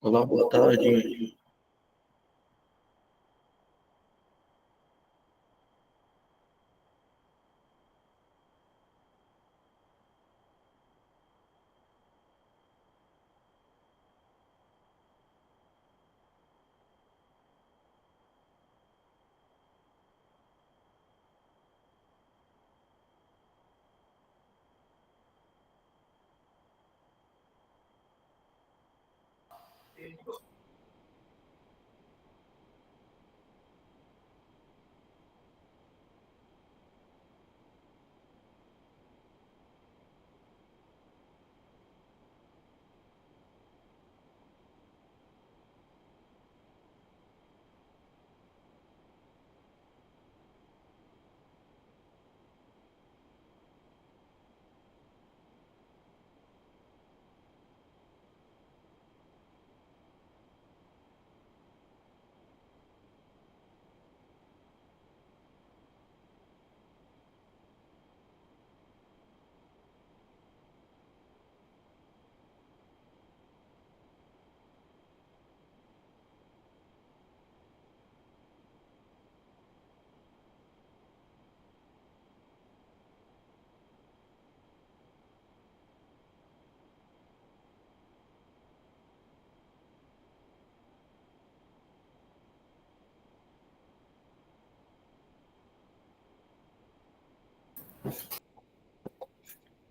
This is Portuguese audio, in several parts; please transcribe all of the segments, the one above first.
Olá, boa tarde.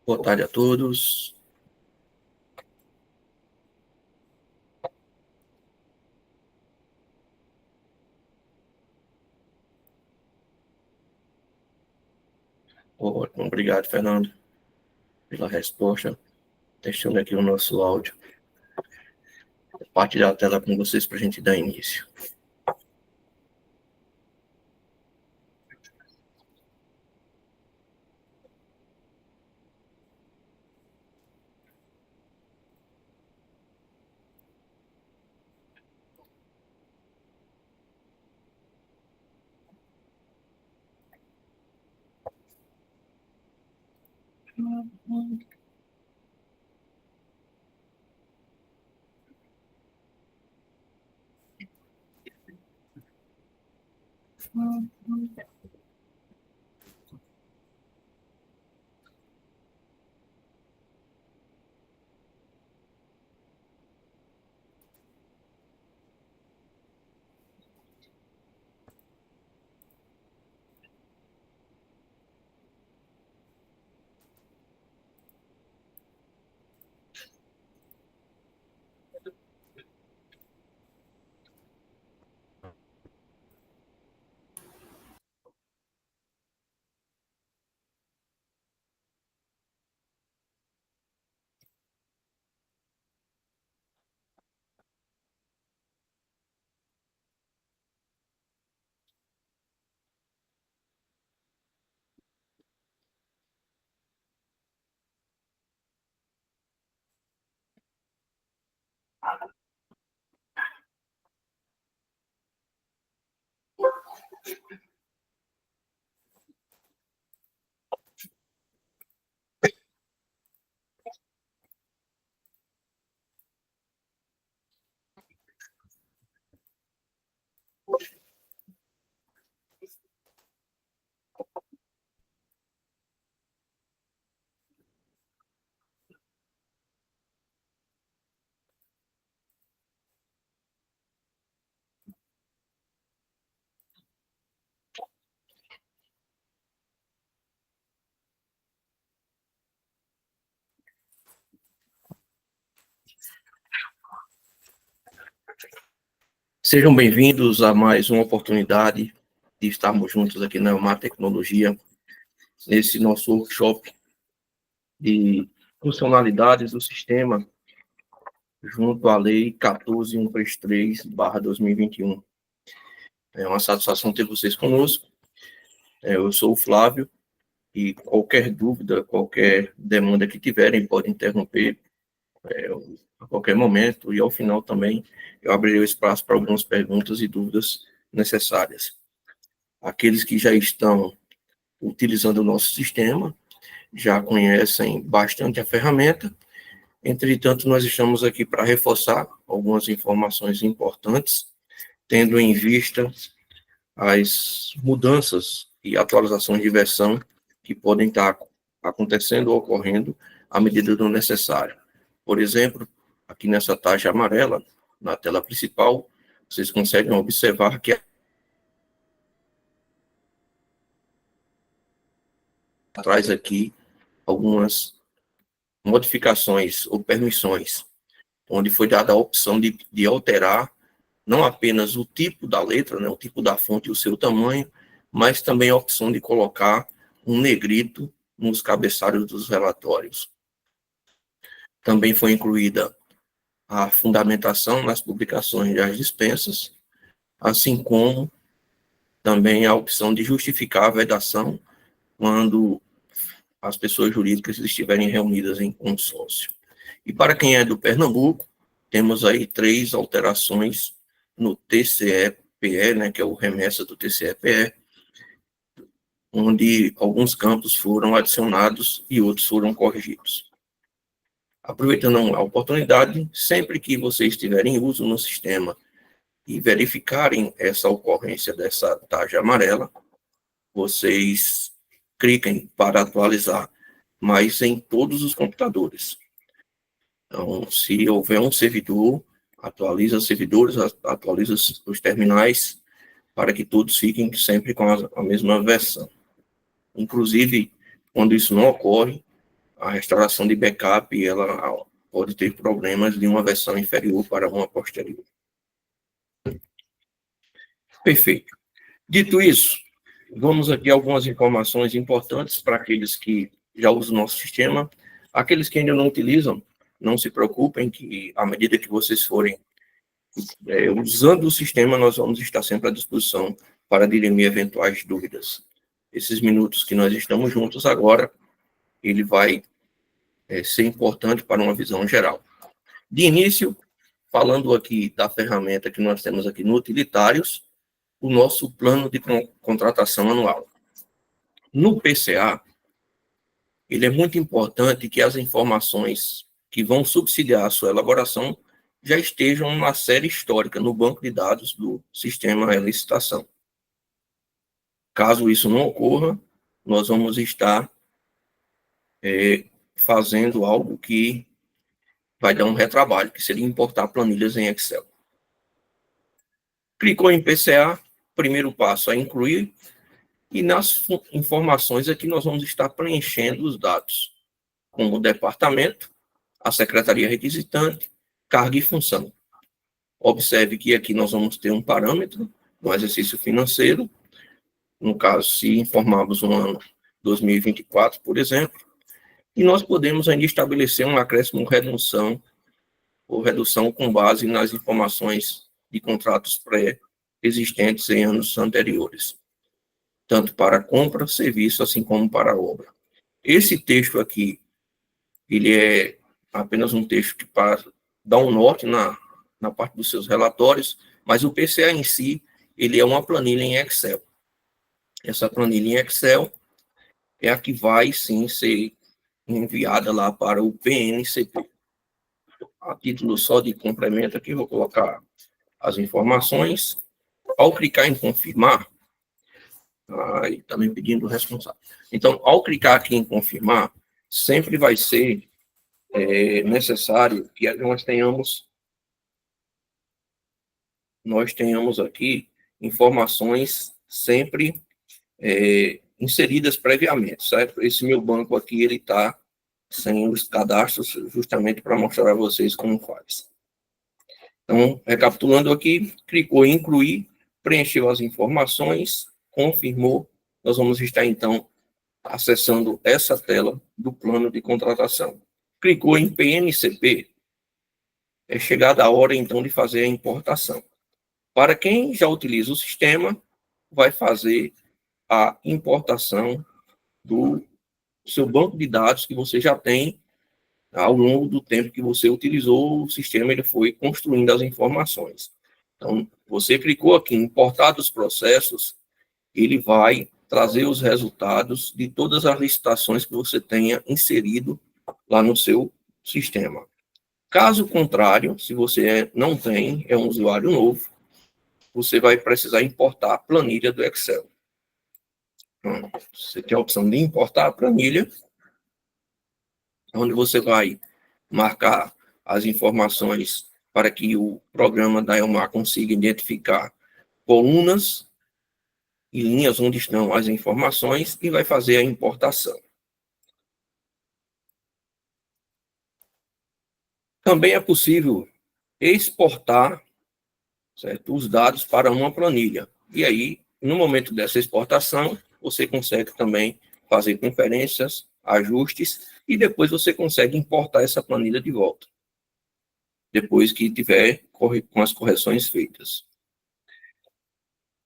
Boa tarde a todos. Ótimo, obrigado, Fernando, pela resposta. Testando aqui o nosso áudio. Vou partilhar a tela com vocês para a gente dar início. Sejam bem-vindos a mais uma oportunidade de estarmos juntos aqui na Elmar Tecnologia, nesse nosso workshop de funcionalidades do sistema, junto à Lei 14.133/2021. É uma satisfação ter vocês conosco. Eu sou o Flávio, e qualquer dúvida, qualquer demanda que tiverem, podem interromper a qualquer momento, e ao final também eu abrirei o espaço para algumas perguntas e dúvidas necessárias. Aqueles que já estão utilizando o nosso sistema, já conhecem bastante a ferramenta, Entretanto, nós estamos aqui para reforçar algumas informações importantes, tendo em vista as mudanças e atualizações de versão que podem estar acontecendo ou ocorrendo à medida do necessário. Por exemplo, aqui nessa taxa amarela, na tela principal, vocês conseguem observar que traz aqui algumas modificações ou permissões, onde foi dada a opção de alterar não apenas o tipo da letra, né, o tipo da fonte e o seu tamanho, mas também a opção de colocar um negrito nos cabeçalhos dos relatórios. Também foi incluída a fundamentação nas publicações das dispensas, assim como também a opção de justificar a vedação quando as pessoas jurídicas estiverem reunidas em consórcio. E para quem é do Pernambuco, temos aí 3 alterações no TCE-PE, né, que é o remessa do TCE-PE, onde alguns campos foram adicionados e outros foram corrigidos. Aproveitando a oportunidade, sempre que vocês tiverem uso no sistema e verificarem essa ocorrência dessa tarja amarela, vocês cliquem para atualizar, mas em todos os computadores. Então, se houver um servidor, atualiza os servidores, atualiza os terminais, para que todos fiquem sempre com a mesma versão. Inclusive, quando isso não ocorre, a restauração de backup ela pode ter problemas de uma versão inferior para uma posterior. Perfeito. Dito isso, vamos aqui a algumas informações importantes para aqueles que já usam o nosso sistema. Aqueles que ainda não utilizam, não se preocupem, que à medida que vocês forem usando o sistema, nós vamos estar sempre à disposição para dirimir eventuais dúvidas. Esses minutos que nós estamos juntos agora, ele vai ser importante para uma visão geral. De início, falando aqui da ferramenta que nós temos aqui no Utilitários, o nosso plano de contratação anual. No PCA, ele é muito importante que as informações que vão subsidiar a sua elaboração já estejam na série histórica, no banco de dados do sistema licitação. Caso isso não ocorra, nós vamos estar fazendo algo que vai dar um retrabalho, que seria importar planilhas em Excel. Clicou em PCA, primeiro passo é incluir, e nas informações aqui nós vamos estar preenchendo os dados, como o departamento, a secretaria requisitante, carga e função. Observe que aqui nós vamos ter um parâmetro, um exercício financeiro, no caso, se informarmos um ano 2024, por exemplo, e nós podemos ainda estabelecer um acréscimo ou redução com base nas informações de contratos pré-existentes em anos anteriores, tanto para compra, serviço, assim como para obra. Esse texto aqui, ele é apenas um texto que dá um norte na parte dos seus relatórios, mas o PCA em si, ele é uma planilha em Excel. Essa planilha em Excel é a que vai, sim, ser enviada lá para o PNCP. A título só de complemento aqui, vou colocar as informações. Ao clicar em confirmar, aí está me pedindo o responsável. Então, ao clicar aqui em confirmar, sempre vai ser necessário que nós tenhamos aqui informações sempre inseridas previamente, certo? Esse meu banco aqui, ele está sem os cadastros, justamente para mostrar a vocês como faz. Então, recapitulando aqui, clicou em incluir, preencheu as informações, confirmou, nós vamos estar, então, acessando essa tela do plano de contratação. Clicou em PNCP, é chegada a hora, então, de fazer a importação. Para quem já utiliza o sistema, vai fazer a importação do seu banco de dados que você já tem ao longo do tempo que você utilizou o sistema, ele foi construindo as informações. Então, você clicou aqui em importar dos processos, ele vai trazer os resultados de todas as licitações que você tenha inserido lá no seu sistema. Caso contrário, se você não tem, é um usuário novo, você vai precisar importar a planilha do Excel. Então, você tem a opção de importar a planilha, onde você vai marcar as informações para que o programa da Elmar consiga identificar colunas e linhas onde estão as informações e vai fazer a importação. Também é possível exportar, certo, os dados para uma planilha. E aí, no momento dessa exportação, você consegue também fazer conferências, ajustes, e depois você consegue importar essa planilha de volta, depois que tiver com as correções feitas.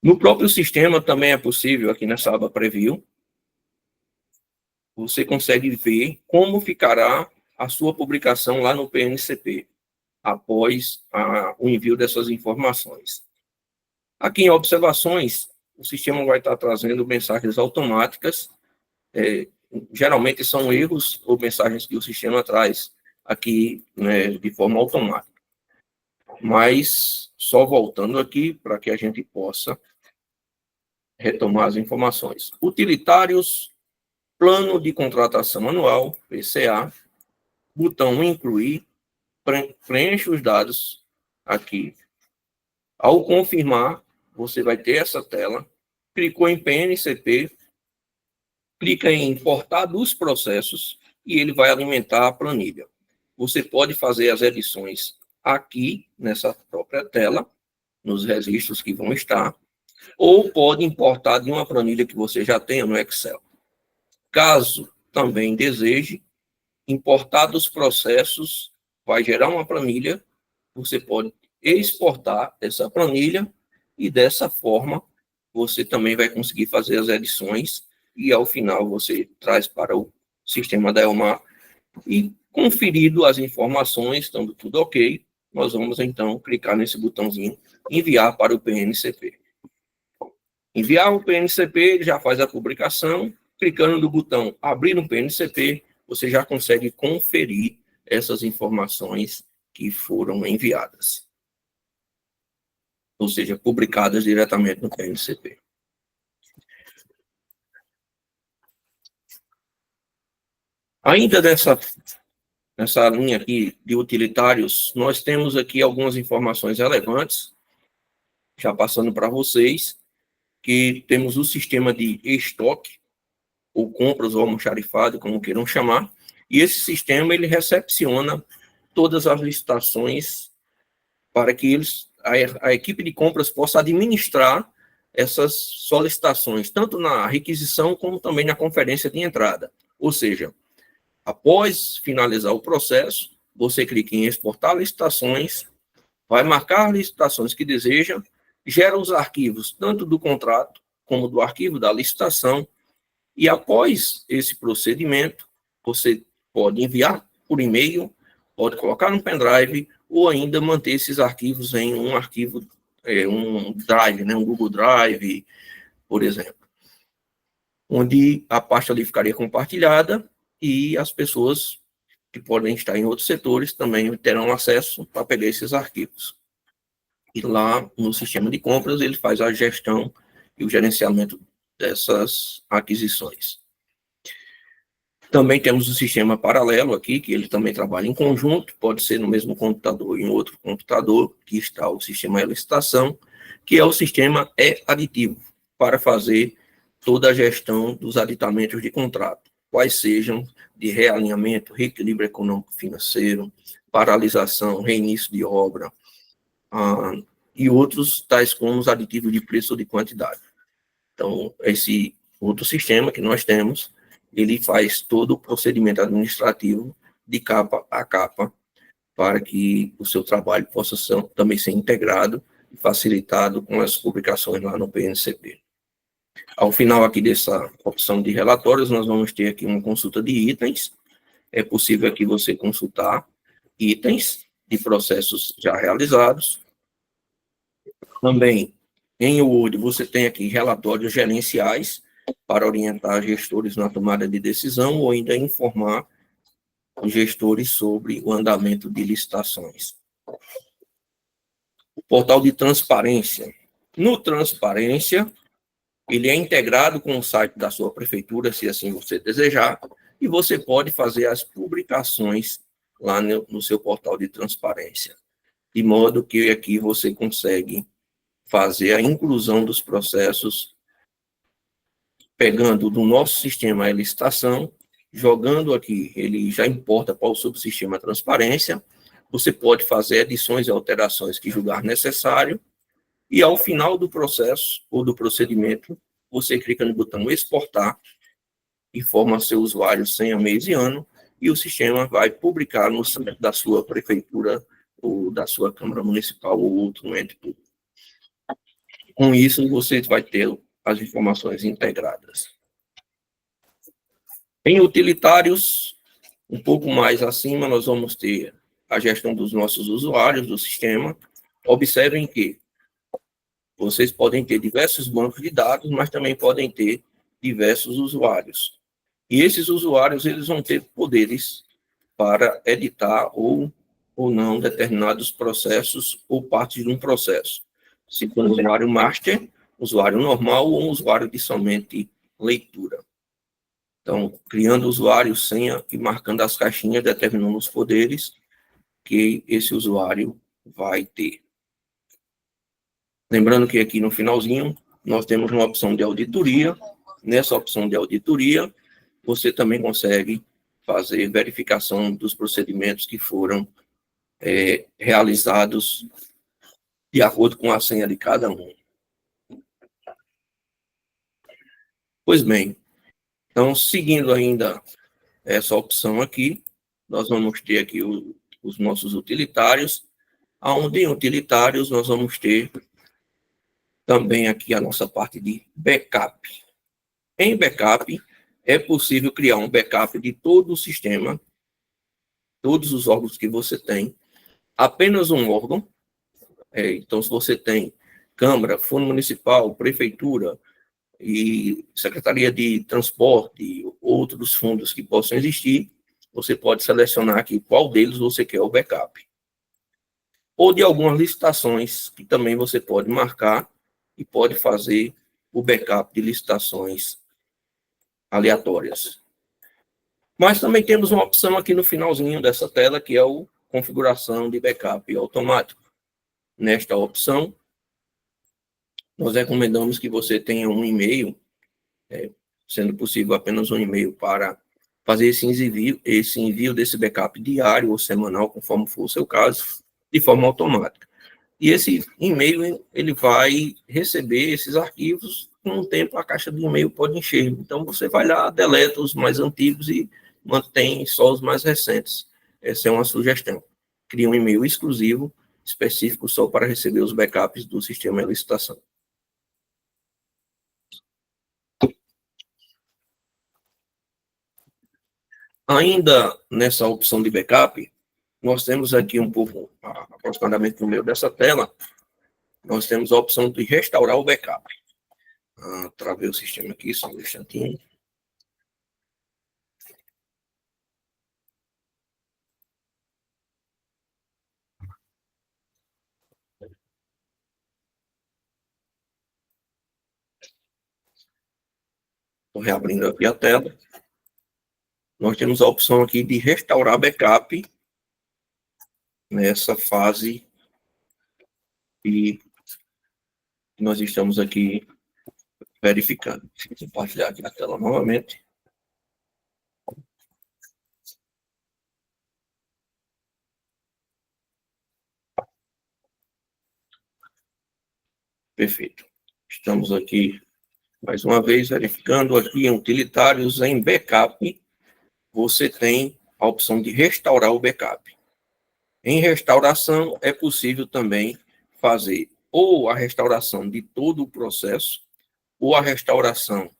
No próprio sistema também é possível, aqui nessa aba Preview, você consegue ver como ficará a sua publicação lá no PNCP, após o envio dessas informações. Aqui em observações, o sistema vai estar trazendo mensagens automáticas, geralmente são erros ou mensagens que o sistema traz aqui, né, de forma automática. Mas, só voltando aqui, para que a gente possa retomar as informações. Utilitários, plano de contratação anual, PCA, botão incluir, preenche os dados aqui. Ao confirmar, você vai ter essa tela, clicou em PNCP, clica em importar dos processos e ele vai alimentar a planilha. Você pode fazer as edições aqui, nessa própria tela, nos registros que vão estar, ou pode importar de uma planilha que você já tenha no Excel. Caso também deseje, importar dos processos, vai gerar uma planilha, você pode exportar essa planilha e dessa forma você também vai conseguir fazer as edições e ao final você traz para o sistema da Elmar e conferido as informações, estando tudo ok, nós vamos então clicar nesse botãozinho enviar para o PNCP. Enviar o PNCP, ele já faz a publicação, clicando no botão abrir no PNCP, você já consegue conferir essas informações que foram enviadas, ou seja, publicadas diretamente no PNCP. Ainda nessa linha aqui de utilitários, nós temos aqui algumas informações relevantes, já passando para vocês, que temos o sistema de estoque, ou compras, ou almoxarifado, como queiram chamar, e esse sistema ele recepciona todas as licitações para que a equipe de compras possa administrar essas solicitações, tanto na requisição como também na conferência de entrada. Ou seja, após finalizar o processo, você clica em exportar licitações, vai marcar as licitações que deseja, gera os arquivos tanto do contrato como do arquivo da licitação, e após esse procedimento, você pode enviar por e-mail, pode colocar no pendrive, ou ainda manter esses arquivos em um arquivo, um drive, né, um Google Drive, por exemplo, onde a pasta ali ficaria compartilhada e as pessoas que podem estar em outros setores também terão acesso para pegar esses arquivos. E lá no sistema de compras ele faz a gestão e o gerenciamento dessas aquisições. Também temos o sistema paralelo aqui, que ele também trabalha em conjunto, pode ser no mesmo computador, em outro computador, que está o sistema de licitação, que é o sistema aditivo, para fazer toda a gestão dos aditamentos de contrato, quais sejam de realinhamento, reequilíbrio econômico-financeiro, paralisação, reinício de obra, e outros, tais como os aditivos de preço ou de quantidade. Então, esse outro sistema que nós temos, ele faz todo o procedimento administrativo de capa a capa para que o seu trabalho possa também ser integrado e facilitado com as publicações lá no PNCP. Ao final aqui dessa opção de relatórios, nós vamos ter aqui uma consulta de itens. É possível aqui você consultar itens de processos já realizados. Também, em Word, você tem aqui relatórios gerenciais para orientar gestores na tomada de decisão ou ainda informar os gestores sobre o andamento de licitações. O portal de transparência. No Transparência, ele é integrado com o site da sua prefeitura, se assim você desejar, e você pode fazer as publicações lá no seu portal de transparência, de modo que aqui você consegue fazer a inclusão dos processos, pegando do nosso sistema a licitação, jogando aqui, ele já importa para o subsistema transparência, você pode fazer edições e alterações que julgar necessário, e ao final do processo ou do procedimento, você clica no botão exportar, informa seu usuário senha, mês e ano, e o sistema vai publicar no site da sua prefeitura ou da sua Câmara Municipal ou outro ente público. Com isso, você vai ter as informações integradas. Em utilitários, um pouco mais acima, nós vamos ter a gestão dos nossos usuários do sistema. Observem que vocês podem ter diversos bancos de dados, mas também podem ter diversos usuários. E esses usuários, eles vão ter poderes para editar ou não determinados processos ou partes de um processo. Se for um usuário master, usuário normal ou um usuário de somente leitura. Então, criando usuário, senha e marcando as caixinhas, determinando os poderes que esse usuário vai ter. Lembrando que aqui no finalzinho, nós temos uma opção de auditoria. Nessa opção de auditoria, você também consegue fazer verificação dos procedimentos que foram realizados de acordo com a senha de cada um. Pois bem, então, seguindo ainda essa opção aqui, nós vamos ter aqui os nossos utilitários, onde em utilitários nós vamos ter também aqui a nossa parte de backup. Em backup, é possível criar um backup de todo o sistema, todos os órgãos que você tem, apenas um órgão. Então, se você tem Câmara, Fundo Municipal, Prefeitura e Secretaria de Transporte, outros fundos que possam existir, você pode selecionar aqui qual deles você quer o backup. Ou de algumas licitações que também você pode marcar e pode fazer o backup de licitações aleatórias. Mas também temos uma opção aqui no finalzinho dessa tela, que é o configuração de backup automático. Nesta opção, nós recomendamos que você tenha um e-mail, sendo possível apenas um e-mail para fazer esse envio desse backup diário ou semanal, conforme for o seu caso, de forma automática. E esse e-mail, ele vai receber esses arquivos, com o tempo a caixa de e-mail pode encher. Então, você vai lá, deleta os mais antigos e mantém só os mais recentes. Essa é uma sugestão. Cria um e-mail exclusivo, específico só para receber os backups do sistema de licitação. Ainda nessa opção de backup, nós temos aqui um pouco, aproximadamente no meio dessa tela, nós temos a opção de restaurar o backup. Travei o sistema aqui, só um instantinho. Estou reabrindo aqui a tela. Nós temos a opção aqui de restaurar backup nessa fase que nós estamos aqui verificando. Vou compartilhar aqui a tela novamente. Perfeito. Estamos aqui, mais uma vez, verificando aqui em utilitários, em backup, você tem a opção de restaurar o backup. Em restauração, é possível também fazer ou a restauração de todo o processo, ou a restauração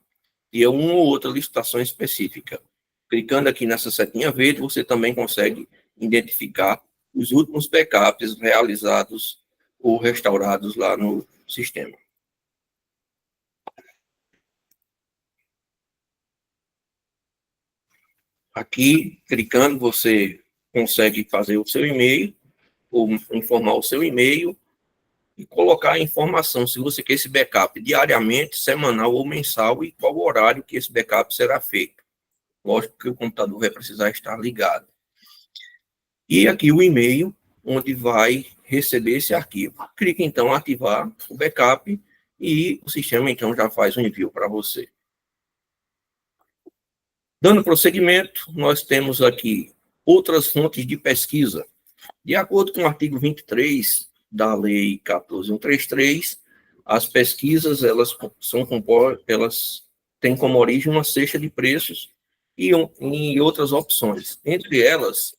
de uma ou outra licitação específica. Clicando aqui nessa setinha verde, você também consegue identificar os últimos backups realizados ou restaurados lá no sistema. Aqui, clicando, você consegue fazer o seu e-mail, ou informar o seu e-mail, e colocar a informação, se você quer esse backup diariamente, semanal ou mensal, e qual horário que esse backup será feito. Lógico que o computador vai precisar estar ligado. E aqui o e-mail, onde vai receber esse arquivo. Clique, então, em ativar o backup, e o sistema, então, já faz o envio para você. Dando prosseguimento, nós temos aqui outras fontes de pesquisa. De acordo com o artigo 23 da Lei 14.133, as pesquisas, elas têm como origem uma cesta de preços e outras opções. Entre elas,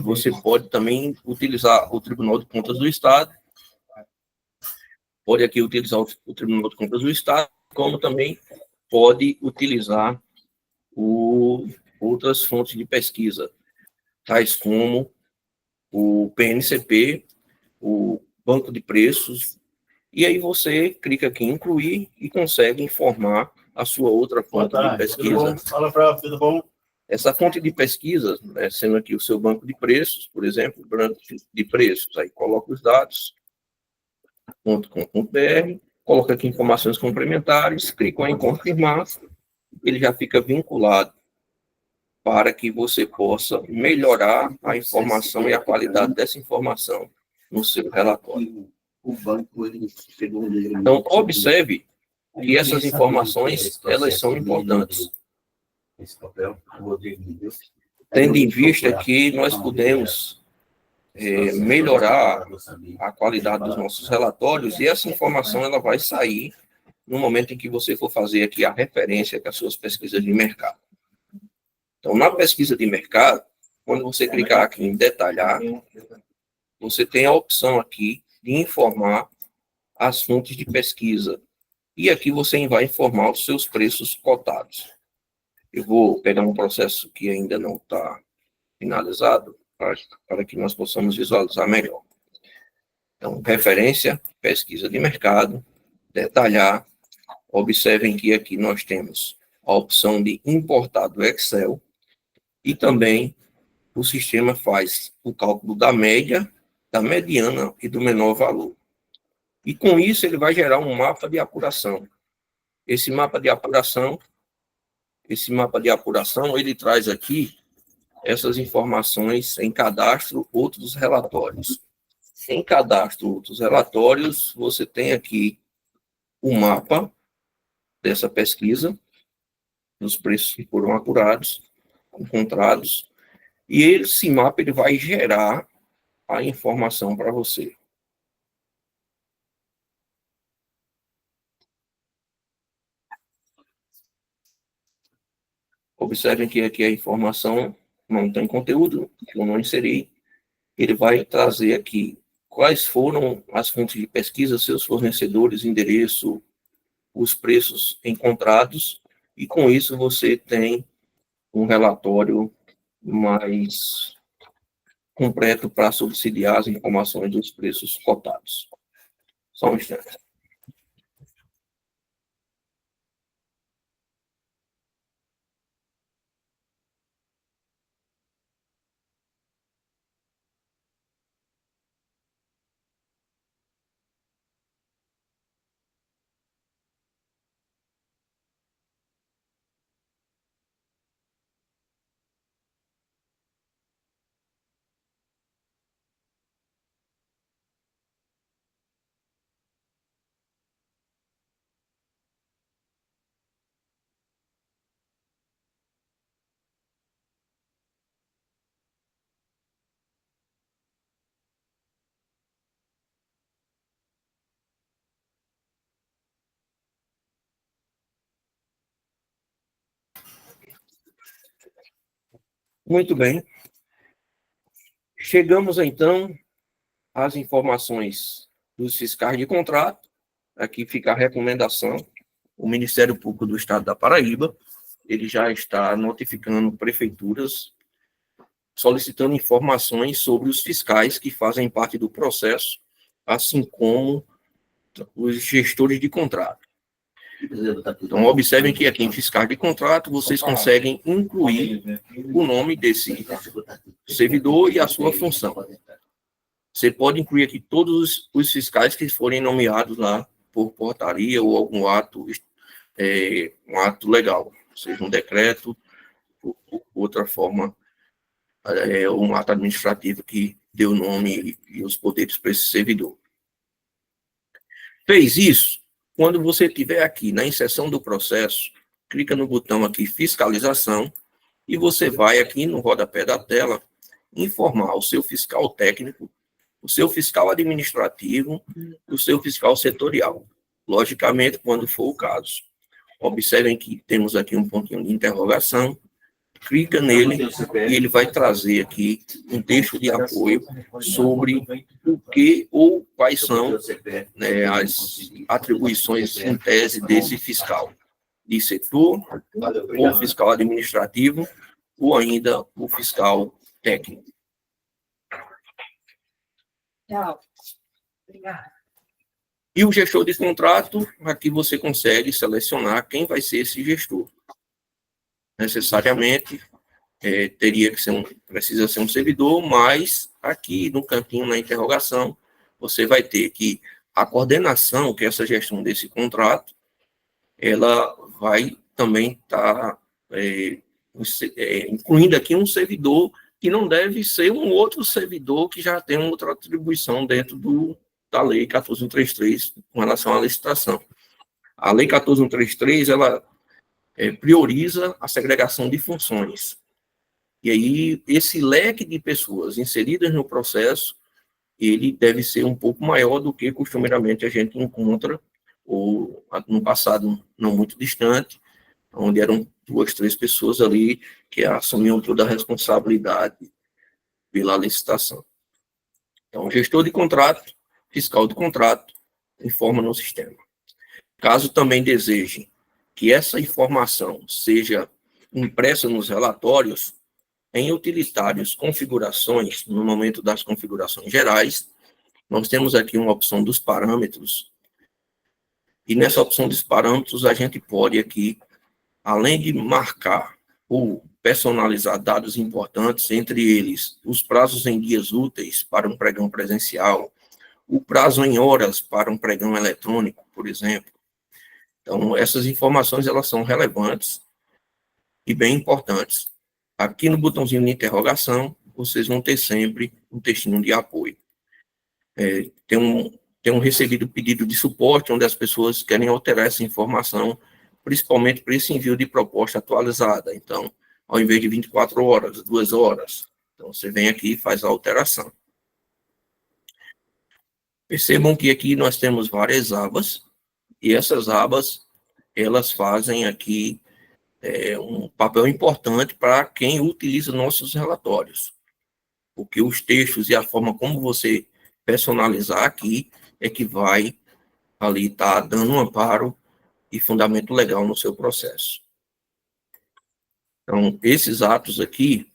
você pode também utilizar o Tribunal de Contas do Estado, pode aqui utilizar o Tribunal de Contas do Estado, como também pode utilizar outras fontes de pesquisa, tais como o PNCP, o banco de preços, e aí você clica aqui em incluir e consegue informar a sua outra fonte de pesquisa. Fala para tudo bom? Essa fonte de pesquisa, né, sendo aqui o seu banco de preços, por exemplo, banco de preços, aí coloca os dados, .com.br, coloca aqui informações complementares, clica em confirmar, ele já fica vinculado para que você possa melhorar a informação e a qualidade dessa informação no seu relatório. Então, observe que essas informações, elas são importantes, tendo em vista que nós podemos melhorar a qualidade dos nossos relatórios, e essa informação ela vai sair no momento em que você for fazer aqui a referência com as suas pesquisas de mercado. Então, na pesquisa de mercado, quando você clicar aqui em detalhar, você tem a opção aqui de informar as fontes de pesquisa. E aqui você vai informar os seus preços cotados. Eu vou pegar um processo que ainda não está finalizado, para que nós possamos visualizar melhor. Então, referência, pesquisa de mercado, detalhar. Observem que aqui nós temos a opção de importar do Excel, e também o sistema faz o cálculo da média, da mediana e do menor valor. E com isso ele vai gerar um mapa de apuração. Esse mapa de apuração, ele traz aqui essas informações em cadastro outros relatórios. Em cadastro outros relatórios, você tem aqui o mapa dessa pesquisa, dos preços que foram apurados, encontrados, e esse mapa ele vai gerar a informação para você. Observem que aqui a informação não tem conteúdo, que eu não inseri. Ele vai trazer aqui quais foram as fontes de pesquisa, seus fornecedores, endereço, os preços encontrados, e com isso você tem um relatório mais completo para subsidiar as informações dos preços cotados. Só um instante. Muito bem. Chegamos, então, às informações dos fiscais de contrato. Aqui fica a recomendação. O Ministério Público do Estado da Paraíba, ele já está notificando prefeituras, solicitando informações sobre os fiscais que fazem parte do processo, assim como os gestores de contrato. Então, observem que aqui em fiscal de contrato, vocês conseguem incluir o nome desse servidor e a sua função. Você pode incluir aqui todos os fiscais que forem nomeados lá por portaria ou algum ato, um ato legal, seja um decreto, ou outra forma, um ato administrativo que deu nome e os poderes para esse servidor. Fez isso? Quando você estiver aqui na inserção do processo, clica no botão aqui fiscalização e você vai aqui no rodapé da tela informar o seu fiscal técnico, o seu fiscal administrativo e o seu fiscal setorial. Logicamente, quando for o caso. Observem que temos aqui um pontinho de interrogação, clica nele e ele vai trazer aqui um texto de apoio sobre o que ou quais são, né, as atribuições em tese desse fiscal de setor, ou fiscal administrativo, ou ainda o fiscal técnico. E o gestor de contrato, aqui você consegue selecionar quem vai ser esse gestor. Necessariamente, precisa ser um servidor, mas aqui no cantinho, na interrogação, você vai ter que a coordenação, que é essa gestão desse contrato, ela vai também estar incluindo aqui um servidor que não deve ser um outro servidor que já tem outra atribuição dentro da Lei 14.133 com relação à licitação. A Lei 14.133, ela prioriza a segregação de funções. E aí, esse leque de pessoas inseridas no processo, ele deve ser um pouco maior do que costumeiramente a gente encontra, ou no passado não muito distante, onde eram 2, 3 pessoas ali que assumiam toda a responsabilidade pela licitação. Então, gestor de contrato, fiscal de contrato, informa no sistema. Caso também deseje que essa informação seja impressa nos relatórios, em utilitários configurações, no momento das configurações gerais, nós temos aqui uma opção dos parâmetros, e nessa opção dos parâmetros a gente pode aqui, além de marcar ou personalizar dados importantes, entre eles os prazos em dias úteis para um pregão presencial, o prazo em horas para um pregão eletrônico, por exemplo. Então, essas informações elas são relevantes e bem importantes. Aqui no botãozinho de interrogação, vocês vão ter sempre um textinho de apoio. Tem um recebido pedido de suporte, onde as pessoas querem alterar essa informação, principalmente para esse envio de proposta atualizada. Então, ao invés de 24 horas, 2 horas. Então, você vem aqui e faz a alteração. Percebam que aqui nós temos várias abas, e essas abas, elas fazem aqui um papel importante para quem utiliza nossos relatórios. Porque os textos e a forma como você personalizar aqui é que vai ali estar dando um amparo e fundamento legal no seu processo. Então, esses atos aqui,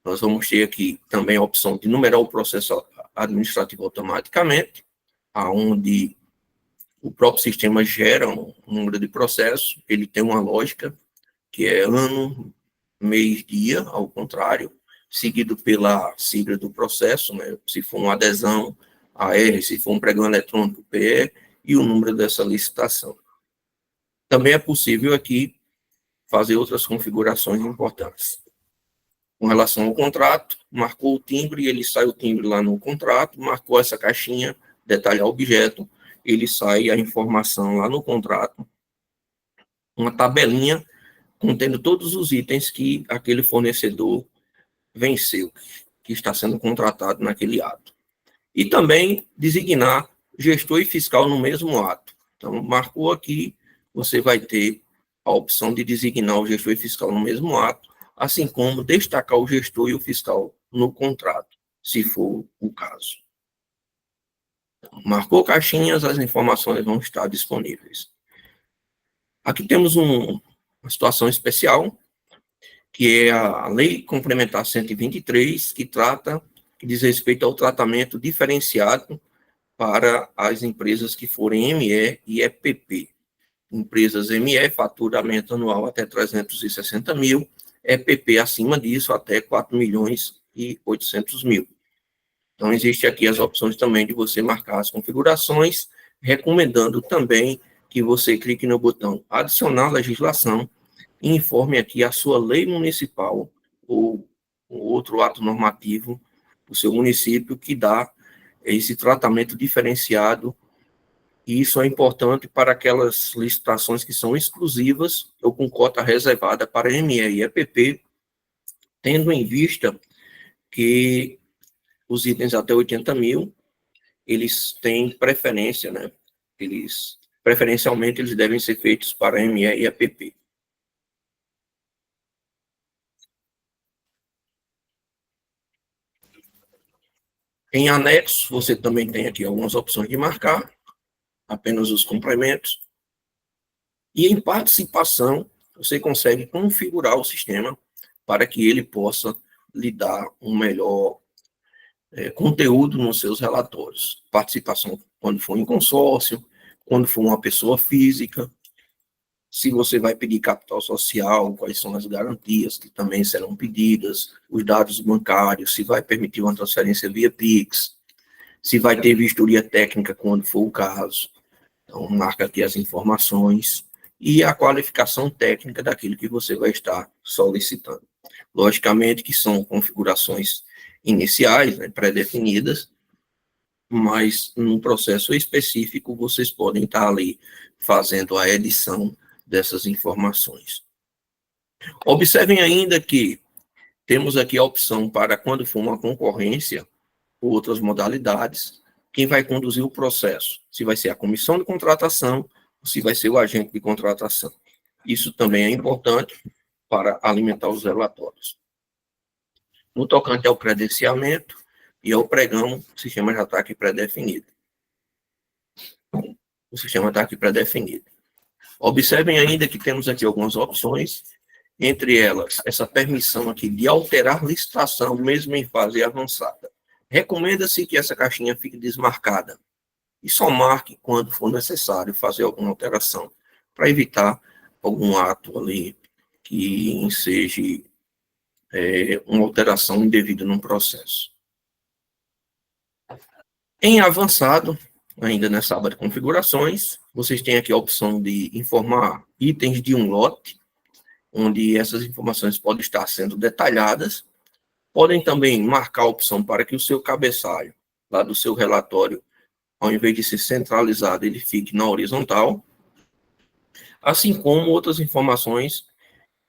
nós vamos ter aqui também a opção de numerar o processo administrativo automaticamente, aonde o próprio sistema gera um número de processo, ele tem uma lógica, que é ano, mês, dia, ao contrário, seguido pela sigla do processo, né? Se for uma adesão, AR, se for um pregão eletrônico, PE, e o número dessa licitação. Também é possível aqui fazer outras configurações importantes. Com relação ao contrato, marcou o timbre, ele sai o timbre lá no contrato, marcou essa caixinha, detalhar objeto, ele sai a informação lá no contrato, uma tabelinha contendo todos os itens que aquele fornecedor venceu, que está sendo contratado naquele ato. E também designar gestor e fiscal no mesmo ato. Então, marcou aqui, você vai ter a opção de designar o gestor e fiscal no mesmo ato, assim como destacar o gestor e o fiscal no contrato, se for o caso. Marcou caixinhas, as informações vão estar disponíveis. Aqui temos uma situação especial, que é a Lei Complementar 123, que diz respeito ao tratamento diferenciado para as empresas que forem ME e EPP. empresas ME, faturamento anual até 360 mil, EPP acima disso até 4 milhões e 800 mil. Então, existe aqui as opções também de você marcar as configurações, recomendando também que você clique no botão adicionar legislação e informe aqui a sua lei municipal ou outro ato normativo do seu município que dá esse tratamento diferenciado. E isso é importante para aquelas licitações que são exclusivas ou com cota reservada para ME e EPP, tendo em vista que os itens até 80 mil, eles têm preferência, né? Preferencialmente, eles devem ser feitos para ME e EPP. Em anexo, você também tem aqui algumas opções de marcar, apenas os complementos. E em participação, você consegue configurar o sistema para que ele possa lhe dar um melhor conteúdo nos seus relatórios. Participação quando for em consórcio, quando for uma pessoa física, se você vai pedir capital social, quais são as garantias que também serão pedidas, os dados bancários, se vai permitir uma transferência via Pix, se vai ter vistoria técnica quando for o caso. Então, marca aqui as informações e a qualificação técnica daquilo que você vai estar solicitando. Logicamente que são configurações iniciais, né, pré-definidas, mas num processo específico vocês podem estar ali fazendo a edição dessas informações. Observem ainda que temos aqui a opção para quando for uma concorrência ou outras modalidades, quem vai conduzir o processo, se vai ser a comissão de contratação ou se vai ser o agente de contratação. Isso também é importante para alimentar os relatórios. No tocante ao credenciamento e ao pregão, o sistema já está aqui pré-definido. O sistema está aqui pré-definido. Observem ainda que temos aqui algumas opções, entre elas, essa permissão aqui de alterar licitação, mesmo em fase avançada. Recomenda-se que essa caixinha fique desmarcada e só marque quando for necessário fazer alguma alteração, para evitar algum ato ali que enseje uma alteração indevida no processo. Em avançado, ainda nessa aba de configurações, vocês têm aqui a opção de informar itens de um lote, onde essas informações podem estar sendo detalhadas. Podem também marcar a opção para que o seu cabeçalho, lá do seu relatório, ao invés de ser centralizado, ele fique na horizontal, assim como outras informações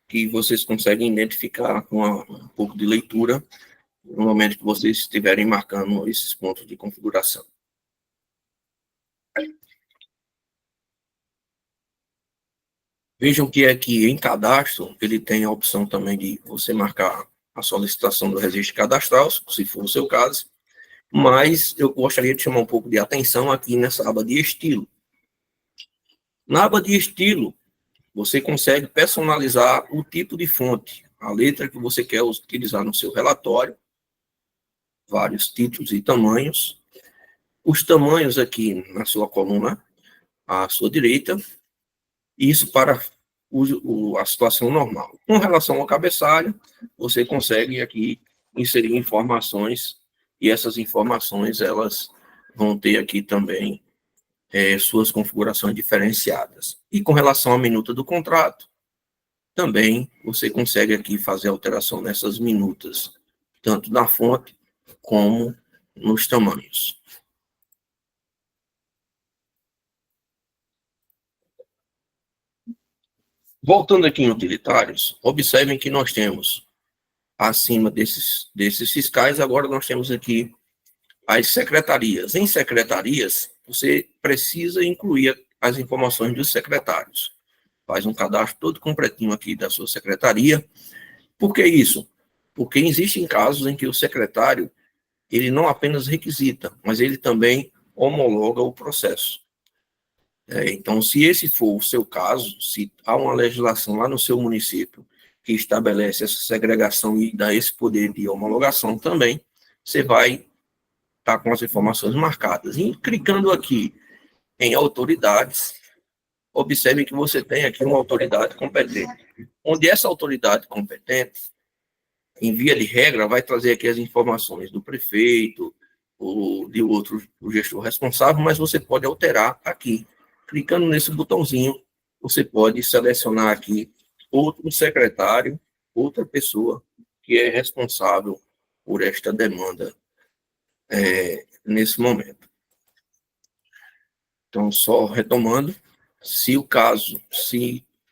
que vocês conseguem identificar com um pouco de leitura no momento que vocês estiverem marcando esses pontos de configuração. Vejam que aqui em cadastro, ele tem a opção também de você marcar a solicitação do registro cadastral, se for o seu caso, mas eu gostaria de chamar um pouco de atenção aqui nessa aba de estilo. Na aba de estilo, você consegue personalizar o tipo de fonte, a letra que você quer utilizar no seu relatório, vários títulos e tamanhos, os tamanhos aqui na sua coluna à sua direita, isso para a situação normal. Com relação ao cabeçalho, você consegue aqui inserir informações, e essas informações elas vão ter aqui também suas configurações diferenciadas. E com relação à minuta do contrato, também você consegue aqui fazer alteração nessas minutas, tanto na fonte como nos tamanhos. Voltando aqui em utilitários, observem que nós temos, acima desses fiscais, agora nós temos aqui as secretarias. Em secretarias, você precisa incluir as informações dos secretários. Faz um cadastro todo completinho aqui da sua secretaria. Por que isso? Porque existem casos em que o secretário, ele não apenas requisita, mas ele também homologa o processo. Então, se esse for o seu caso, se há uma legislação lá no seu município que estabelece essa segregação e dá esse poder de homologação também, você vai estar com as informações marcadas. E clicando aqui em autoridades, observe que você tem aqui uma autoridade competente. Onde essa autoridade competente, em via de regra, vai trazer aqui as informações do prefeito ou de outro o gestor responsável, mas você pode alterar aqui. Clicando nesse botãozinho, você pode selecionar aqui outro secretário, outra pessoa que é responsável por esta demanda nesse momento. Então, só retomando, se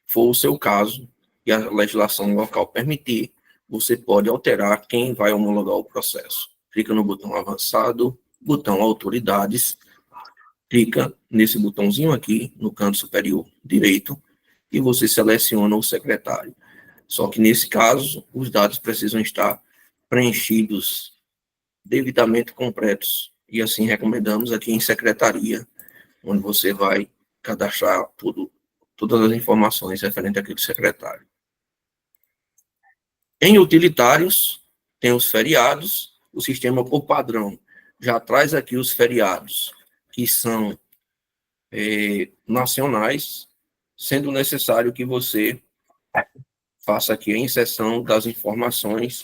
for o seu caso e a legislação local permitir, você pode alterar quem vai homologar o processo. Clica no botão avançado, botão autoridades, clica nesse botãozinho aqui no canto superior direito e você seleciona o secretário. Só que nesse caso, os dados precisam estar preenchidos devidamente completos e assim recomendamos aqui em secretaria, onde você vai cadastrar todas as informações referentes àquele secretário. Em utilitários, tem os feriados, o sistema por padrão já traz aqui os feriados que são nacionais, sendo necessário que você faça aqui a inserção das informações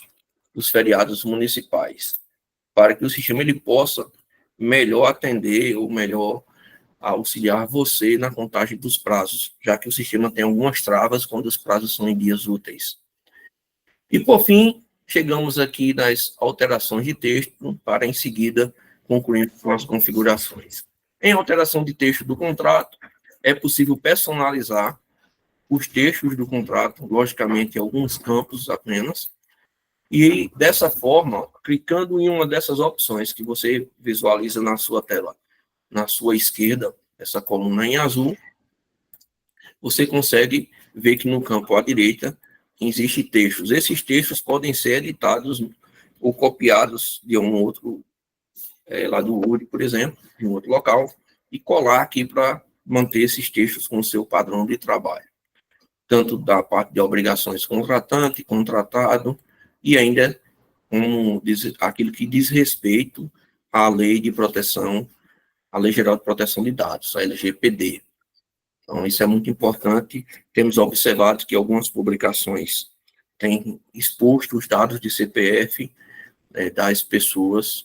dos feriados municipais, para que o sistema ele possa melhor atender ou melhor auxiliar você na contagem dos prazos, já que o sistema tem algumas travas quando os prazos são em dias úteis. E, por fim, chegamos aqui nas alterações de texto, para em seguida concluir com as configurações. Em alteração de texto do contrato, é possível personalizar os textos do contrato, logicamente, em alguns campos apenas, e dessa forma, clicando em uma dessas opções que você visualiza na sua tela, na sua esquerda, essa coluna em azul, você consegue ver que no campo à direita existem textos. Esses textos podem ser editados ou copiados de um outro, lá do Word, por exemplo, de um outro local, e colar aqui para manter esses textos com o seu padrão de trabalho, tanto da parte de obrigações contratante, contratado, e ainda aquilo que diz respeito à lei de proteção, a Lei Geral de Proteção de Dados, a LGPD. Então, isso é muito importante. Temos observado que algumas publicações têm exposto os dados de CPF das pessoas,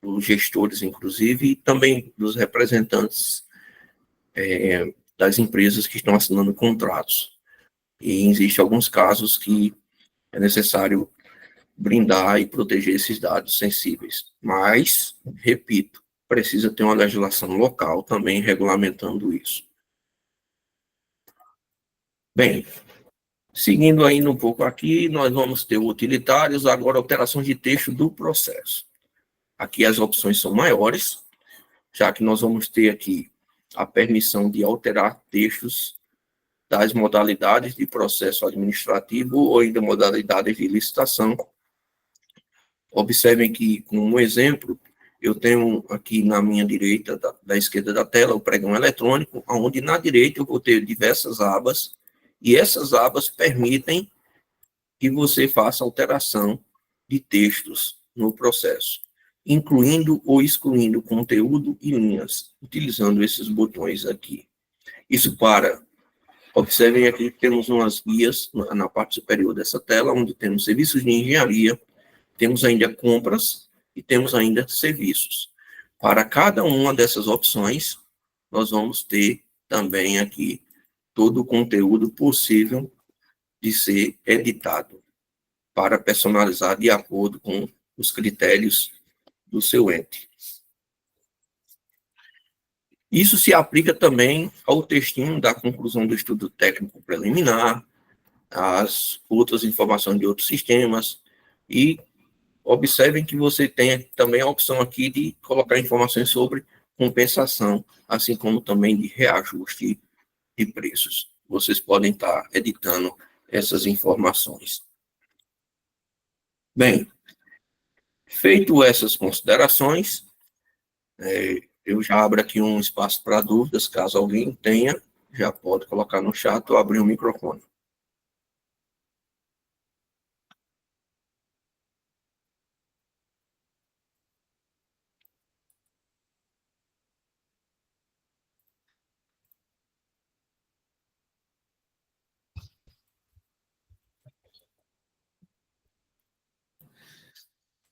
dos gestores, inclusive, e também dos representantes das empresas que estão assinando contratos. E existem alguns casos que é necessário brindar e proteger esses dados sensíveis. Mas, repito, precisa ter uma legislação local também regulamentando isso. Bem, seguindo ainda um pouco aqui, nós vamos ter utilitários, agora alterações de texto do processo. Aqui as opções são maiores, já que nós vamos ter aqui a permissão de alterar textos das modalidades de processo administrativo ou ainda modalidades de licitação. Observem que, como um exemplo, eu tenho aqui na minha direita, da esquerda da tela, o pregão eletrônico, onde na direita eu vou ter diversas abas, e essas abas permitem que você faça alteração de textos no processo, incluindo ou excluindo conteúdo e linhas, utilizando esses botões aqui. Isso para, observem aqui que temos umas guias na parte superior dessa tela, onde temos serviços de engenharia, temos ainda compras e temos ainda serviços. Para cada uma dessas opções, nós vamos ter também aqui todo o conteúdo possível de ser editado para personalizar de acordo com os critérios do seu ente. Isso se aplica também ao textinho da conclusão do estudo técnico preliminar, as outras informações de outros sistemas, e observem que você tem também a opção aqui de colocar informações sobre compensação, assim como também de reajuste de preços. Vocês podem estar editando essas informações. Bem, feito essas considerações, eu já abro aqui um espaço para dúvidas, caso alguém tenha, já pode colocar no chat ou abrir o microfone.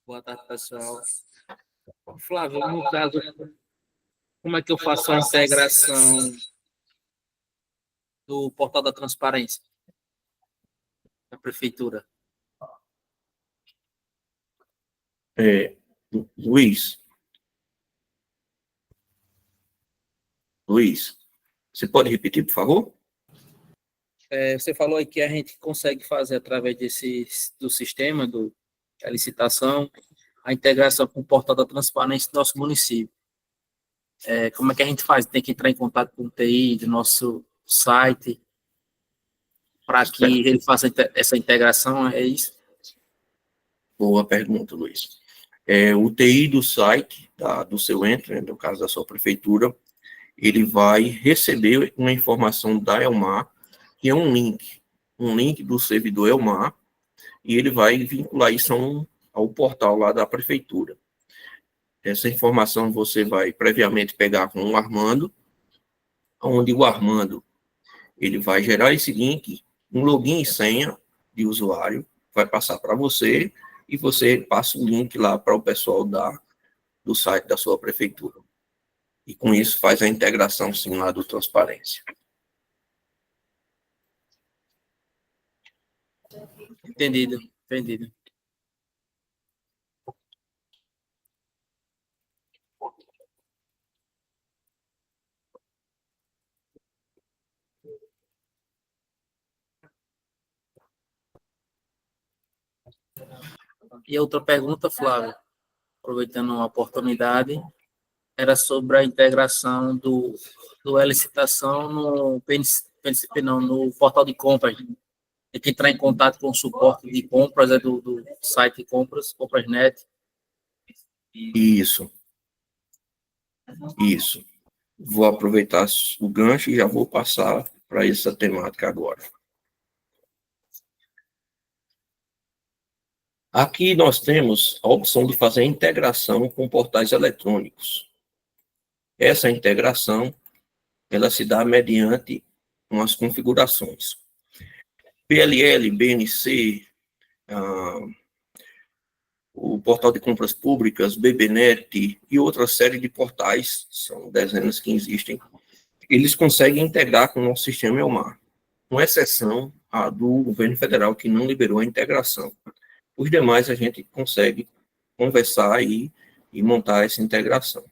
Boa tarde, pessoal. Flávio, no caso, como é que eu faço a integração do portal da transparência da prefeitura? Luiz, você pode repetir, por favor? Você falou aí que a gente consegue fazer através do sistema da licitação a integração com o portal da transparência do nosso município. Como é que a gente faz? Tem que entrar em contato com o TI do nosso site para que ele faça essa integração, é isso? Boa pergunta, Luiz. O TI do site, do seu ente, né, no caso da sua prefeitura, ele vai receber uma informação da Elmar, que é um link do servidor Elmar, e ele vai vincular isso ao portal lá da prefeitura. Essa informação você vai previamente pegar com o Armando, onde o Armando ele vai gerar esse link, um login e senha de usuário, vai passar para você, e você passa o link lá para o pessoal do site da sua prefeitura. E com isso faz a integração, sim, lá do Transparência. Entendido. E a outra pergunta, Flávio, aproveitando a oportunidade, era sobre a integração do e-licitação no PNCP, não, no portal de compras. Tem que entrar em contato com o suporte de compras, do site de compras, Comprasnet. Isso. Vou aproveitar o gancho e já vou passar para essa temática agora. Aqui nós temos a opção de fazer a integração com portais eletrônicos. Essa integração, ela se dá mediante umas configurações. PLL, BNC, o Portal de Compras Públicas, BBNet e outra série de portais, são dezenas que existem, eles conseguem integrar com o nosso sistema Elmar, com exceção a do governo federal, que não liberou a integração. Os demais a gente consegue conversar aí e montar essa integração.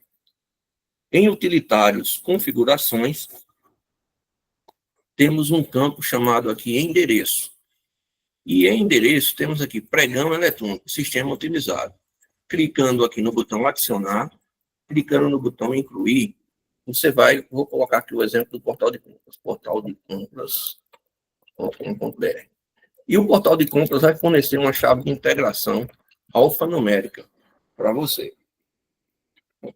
Em utilitários, configurações, temos um campo chamado aqui endereço. E em endereço temos aqui pregão eletrônico, sistema utilizado. Clicando aqui no botão adicionar, clicando no botão incluir, você vou colocar aqui o exemplo do portal de compras.com.br. E o portal de compras vai fornecer uma chave de integração alfanumérica para você.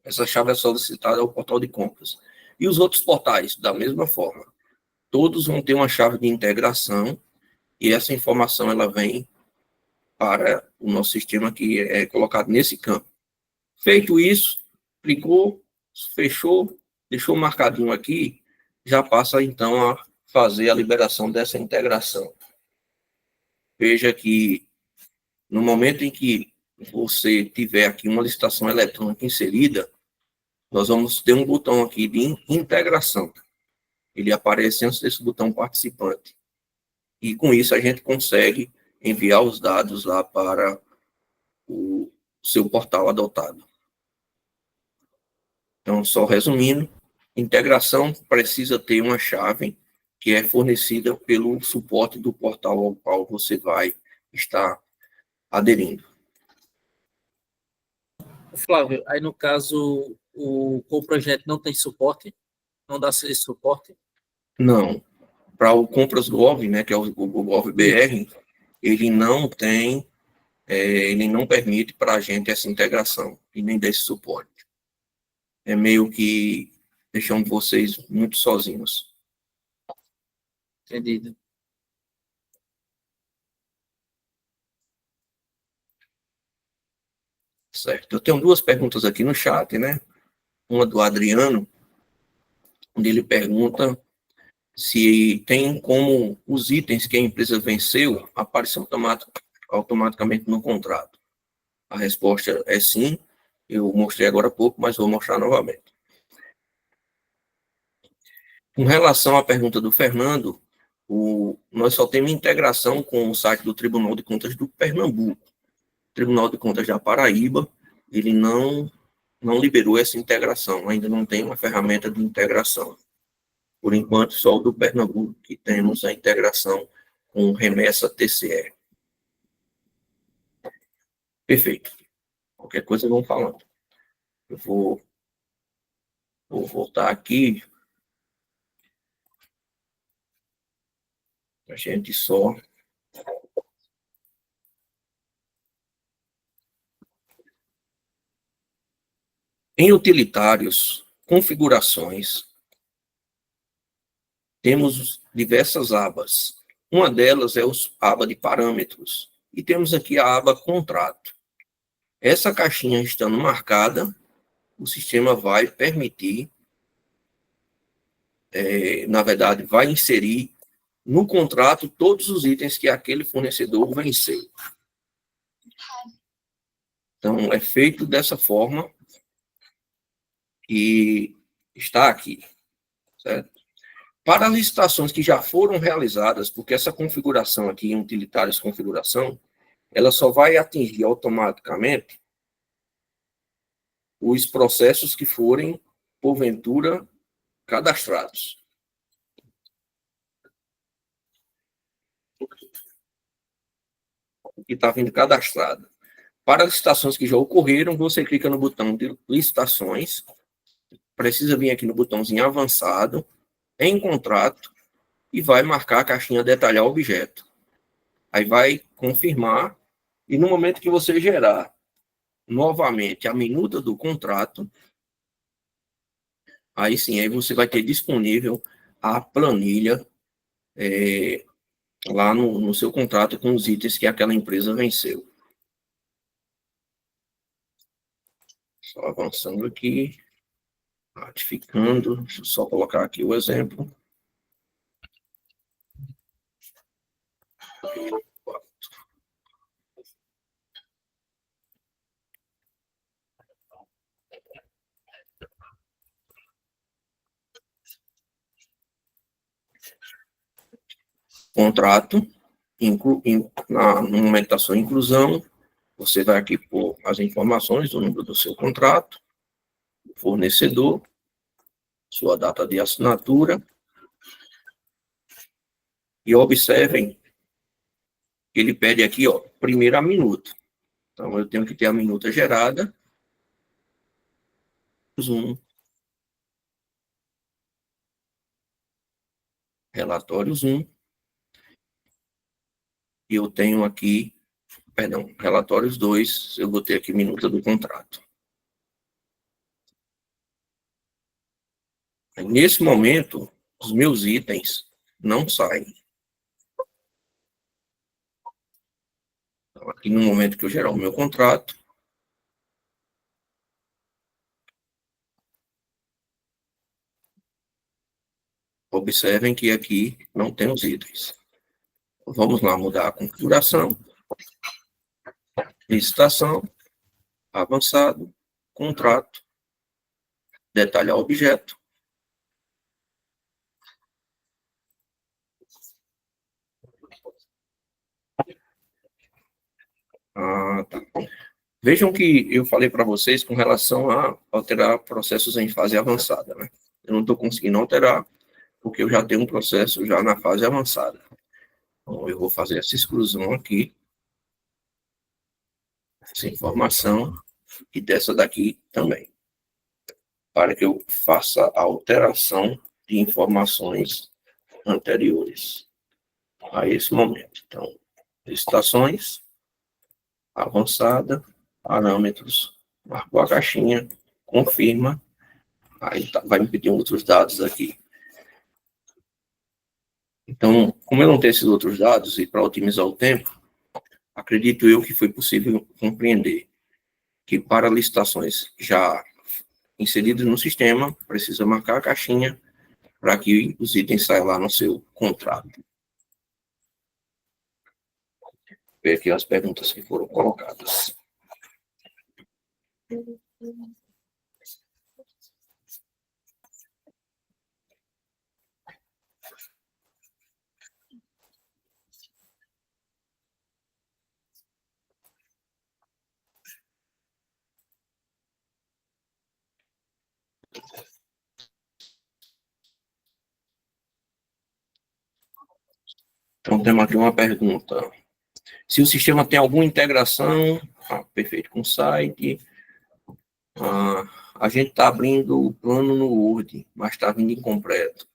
Essa chave é solicitada ao portal de compras. E os outros portais, da mesma forma. Todos vão ter uma chave de integração e essa informação ela vem para o nosso sistema que é colocado nesse campo. Feito isso, clicou, fechou, deixou marcadinho aqui, já passa então a fazer a liberação dessa integração. Veja que no momento em que você tiver aqui uma licitação eletrônica inserida, nós vamos ter um botão aqui de integração. Ele aparece antes desse botão participante. E com isso a gente consegue enviar os dados lá para o seu portal adotado. Então, só resumindo, integração precisa ter uma chave que é fornecida pelo suporte do portal ao qual você vai estar aderindo. Flávio, aí no caso, o Comprasnet não tem suporte? Não dá esse suporte? Não. Para o Compras Gov, né, que é o Gov BR, ele não tem, ele não permite para a gente essa integração e nem desse suporte. É meio que deixando vocês muito sozinhos. Entendido. Certo. Eu tenho duas perguntas aqui no chat, né? Uma do Adriano, onde ele pergunta se tem como os itens que a empresa venceu aparecem automaticamente no contrato. A resposta é sim. Eu mostrei agora há pouco, mas vou mostrar novamente. Com relação à pergunta do Fernando, nós só temos integração com o site do Tribunal de Contas do Pernambuco. O Tribunal de Contas da Paraíba, ele não liberou essa integração, ainda não tem uma ferramenta de integração. Por enquanto, só o do Pernambuco que temos a integração com remessa TCE. Perfeito. Qualquer coisa, vamos falando. Eu vou voltar aqui. A gente só... Em utilitários, configurações, temos diversas abas. Uma delas é a aba de parâmetros. E temos aqui a aba contrato. Essa caixinha estando marcada, o sistema vai permitir, na verdade, vai inserir no contrato todos os itens que aquele fornecedor venceu. Então, é feito dessa forma e está aqui, certo? Para licitações que já foram realizadas, porque essa configuração aqui, em utilitários configuração, ela só vai atingir automaticamente os processos que forem, porventura, cadastrados. O que está vindo cadastrado. Para licitações que já ocorreram, você clica no botão de licitações, precisa vir aqui no botãozinho avançado, em contrato, e vai marcar a caixinha detalhar objeto. Aí vai confirmar, e no momento que você gerar novamente a minuta do contrato, aí sim, aí você vai ter disponível a planilha lá no seu contrato com os itens que aquela empresa venceu. Só avançando aqui, ratificando, deixa eu só colocar aqui o exemplo. Contrato, no momento da sua inclusão, você vai aqui pôr as informações do número do seu contrato, fornecedor, sua data de assinatura, e observem que ele pede aqui, ó, primeira minuta. Então, eu tenho que ter a minuta gerada, relatórios 1, e eu tenho aqui, perdão, relatórios 2, eu vou ter aqui minuta do contrato. Nesse momento, os meus itens não saem. Então, aqui no momento que eu gerar o meu contrato, observem que aqui não tem os itens. Vamos lá mudar a configuração. Licitação, avançado, contrato, detalhar objeto. Tá. Vejam que eu falei para vocês com relação a alterar processos em fase avançada, né? Eu não estou conseguindo alterar, porque eu já tenho um processo já na fase avançada. Então, eu vou fazer essa exclusão aqui, essa informação, e dessa daqui também, para que eu faça a alteração de informações anteriores a esse momento. Então, licitações, avançada, parâmetros, marcou a caixinha, confirma, aí vai me pedir outros dados aqui. Então, como eu não tenho esses outros dados, e para otimizar o tempo, acredito eu que foi possível compreender que para licitações já inseridas no sistema, precisa marcar a caixinha para que os itens saiam lá no seu contrato. Ver aqui as perguntas que foram colocadas. Então, temos aqui uma pergunta. Se o sistema tem alguma integração, perfeito, com o site, a gente está abrindo o plano no Word, mas está vindo incompleto.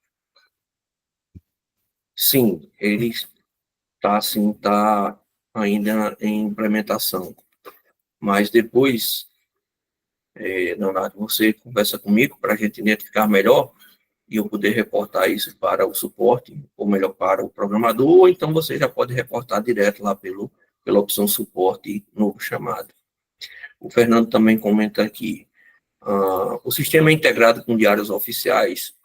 Sim, ele está assim, tá ainda em implementação. Mas depois, Leonardo, você conversa comigo para a gente identificar melhor e eu poder reportar isso para o suporte, ou melhor, para o programador, ou então você já pode reportar direto lá pela opção suporte novo chamado. O Fernando também comenta aqui, o sistema é integrado com diários oficiais.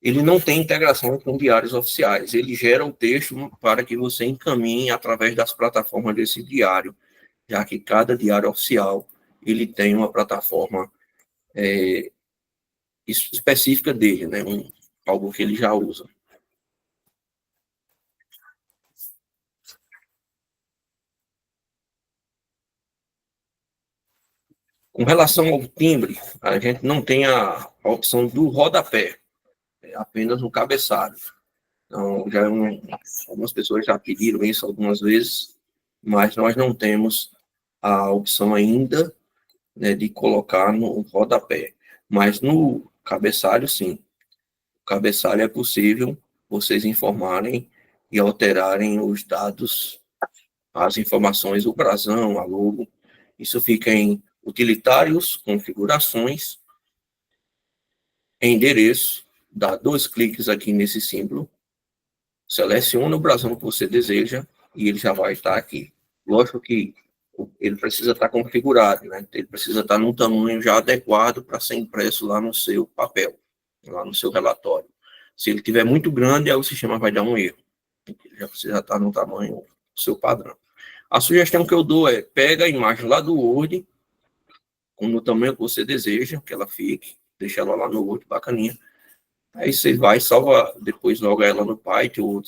Ele não tem integração com diários oficiais, ele gera o texto para que você encaminhe através das plataformas desse diário, já que cada diário oficial ele tem uma plataforma específica dele, né? Algo que ele já usa. Com relação ao timbre, a gente não tem a opção do rodapé, apenas no cabeçalho. Então, algumas pessoas já pediram isso algumas vezes, mas nós não temos a opção ainda, né, de colocar no rodapé. Mas no cabeçalho, sim. O cabeçalho é possível vocês informarem e alterarem os dados, as informações, o brasão, a logo. Isso fica em utilitários, configurações, endereço, dá 2 cliques aqui nesse símbolo, seleciona o brasão que você deseja e ele já vai estar aqui. Lógico que ele precisa estar configurado, né? Ele precisa estar num tamanho já adequado para ser impresso lá no seu papel, lá no seu relatório. Se ele tiver muito grande, aí o sistema vai dar um erro. Ele já precisa estar no tamanho do seu padrão. A sugestão que eu dou é, pega a imagem lá do Word, no tamanho que você deseja que ela fique, deixa ela lá no Word, bacaninha. Aí você vai, salva, depois loga ela no Python,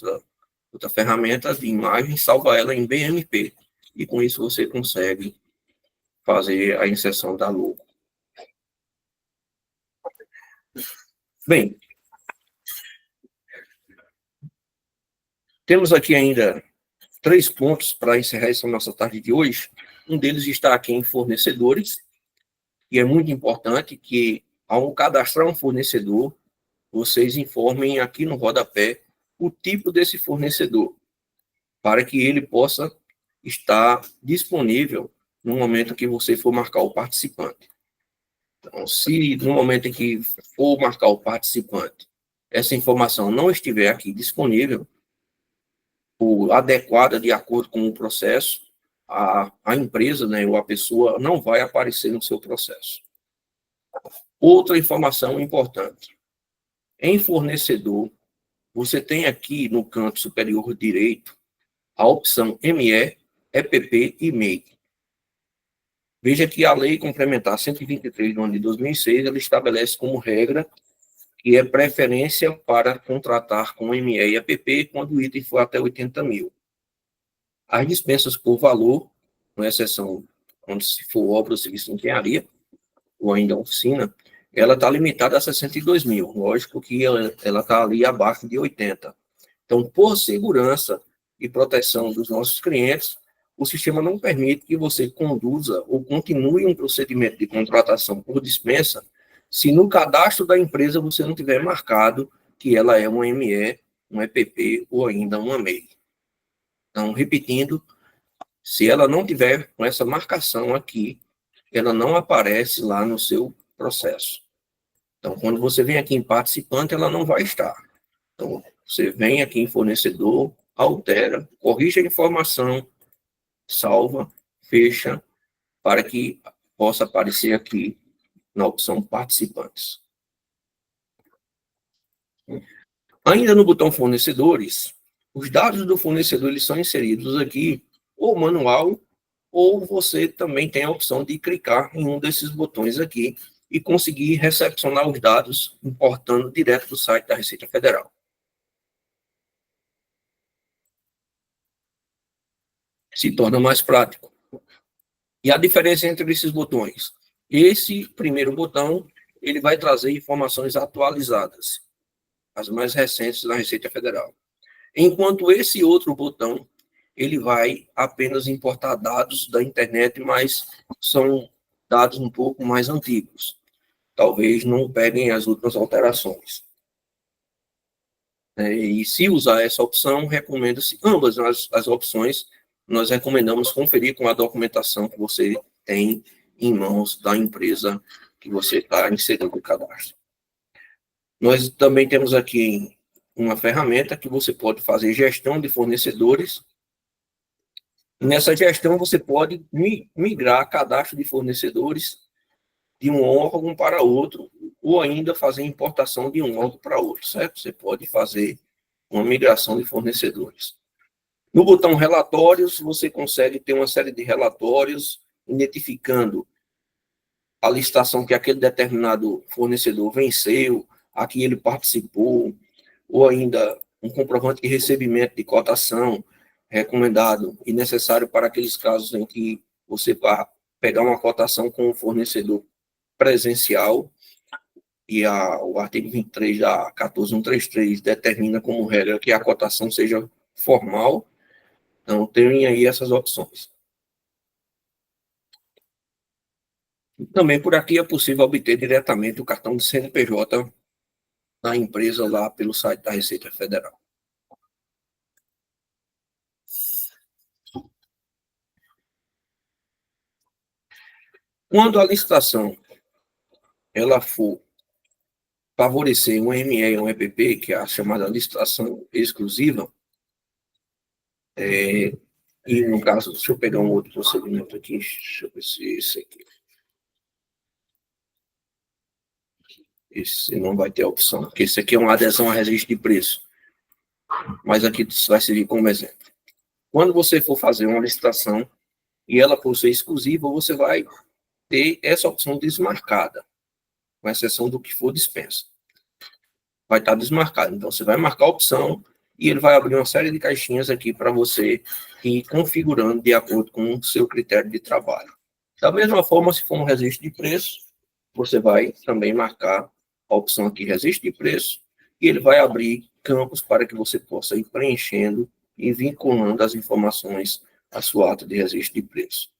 outra ferramenta de imagem, salva ela em BMP. E com isso você consegue fazer a inserção da logo. Bem, temos aqui ainda 3 pontos para encerrar essa nossa tarde de hoje. Um deles está aqui em fornecedores, e é muito importante que, ao cadastrar um fornecedor, vocês informem aqui no rodapé o tipo desse fornecedor, para que ele possa estar disponível no momento que você for marcar o participante. Então, se no momento em que for marcar o participante, essa informação não estiver aqui disponível, ou adequada de acordo com o processo, a empresa, né, ou a pessoa não vai aparecer no seu processo. Outra informação importante. Em fornecedor, você tem aqui no canto superior direito a opção ME, EPP e MEI. Veja que a Lei Complementar 123 do ano de 2006, ela estabelece como regra que é preferência para contratar com ME e EPP quando o item for até 80 mil. As dispensas por valor, com exceção quando se for obra ou serviço de engenharia, ou ainda oficina, ela está limitada a 62 mil. Lógico que ela está ali abaixo de 80. Então, por segurança e proteção dos nossos clientes, o sistema não permite que você conduza ou continue um procedimento de contratação por dispensa se no cadastro da empresa você não tiver marcado que ela é uma ME, um EPP ou ainda uma MEI. Então, repetindo, se ela não tiver com essa marcação aqui, ela não aparece lá no seu processo. Então, quando você vem aqui em participante, ela não vai estar. Então, você vem aqui em fornecedor, altera, corrige a informação, salva, fecha, para que possa aparecer aqui na opção participantes. Ainda no botão fornecedores, os dados do fornecedor eles são inseridos aqui, ou manual, ou você também tem a opção de clicar em um desses botões aqui e conseguir recepcionar os dados importando direto do site da Receita Federal. Se torna mais prático. E a diferença entre esses botões? Esse primeiro botão, ele vai trazer informações atualizadas, as mais recentes da Receita Federal. Enquanto esse outro botão, ele vai apenas importar dados da internet, mas são dados um pouco mais antigos. Talvez não peguem as últimas alterações. E se usar essa opção, recomenda-se ambas as opções. Nós recomendamos conferir com a documentação que você tem em mãos da empresa que você está inserindo o cadastro. Nós também temos aqui uma ferramenta que você pode fazer gestão de fornecedores. Nessa gestão, você pode migrar cadastro de fornecedores de um órgão para outro, ou ainda fazer importação de um órgão para outro, certo? Você pode fazer uma migração de fornecedores. No botão relatórios, você consegue ter uma série de relatórios identificando a licitação que aquele determinado fornecedor venceu, a que ele participou, ou ainda um comprovante de recebimento de cotação recomendado e necessário para aqueles casos em que você vai pegar uma cotação com o fornecedor presencial, e o artigo 23 da 14133 determina como regra que a cotação seja formal. Então, tem aí essas opções. Também por aqui é possível obter diretamente o cartão de CNPJ da empresa lá pelo site da Receita Federal. Quando a licitação ela for favorecer um ME e um EPP, que é a chamada licitação exclusiva, e no caso, deixa eu pegar um outro procedimento aqui, deixa eu ver se esse aqui. Esse não vai ter opção, porque esse aqui é uma adesão a registro de preço. Mas aqui vai servir como exemplo. Quando você for fazer uma licitação e ela for ser exclusiva, você vai ter essa opção desmarcada, com exceção do que for dispensa. Vai estar desmarcado. Então, você vai marcar a opção e ele vai abrir uma série de caixinhas aqui para você ir configurando de acordo com o seu critério de trabalho. Da mesma forma, se for um registro de preço, você vai também marcar a opção aqui, registro de preço, e ele vai abrir campos para que você possa ir preenchendo e vinculando as informações à sua ata de registro de preço.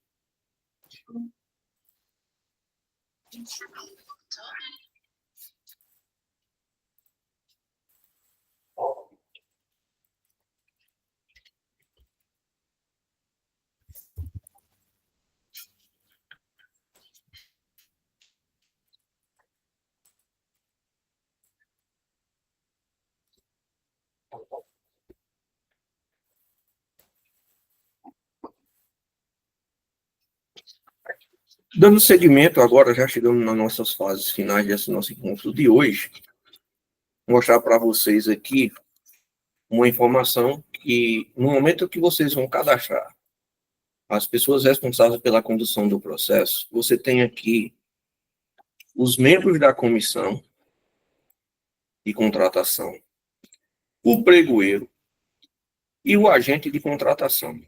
Dando seguimento agora, já chegando nas nossas fases finais desse nosso encontro de hoje, vou mostrar para vocês aqui uma informação que, no momento que vocês vão cadastrar as pessoas responsáveis pela condução do processo, você tem aqui os membros da comissão de contratação, o pregoeiro e o agente de contratação.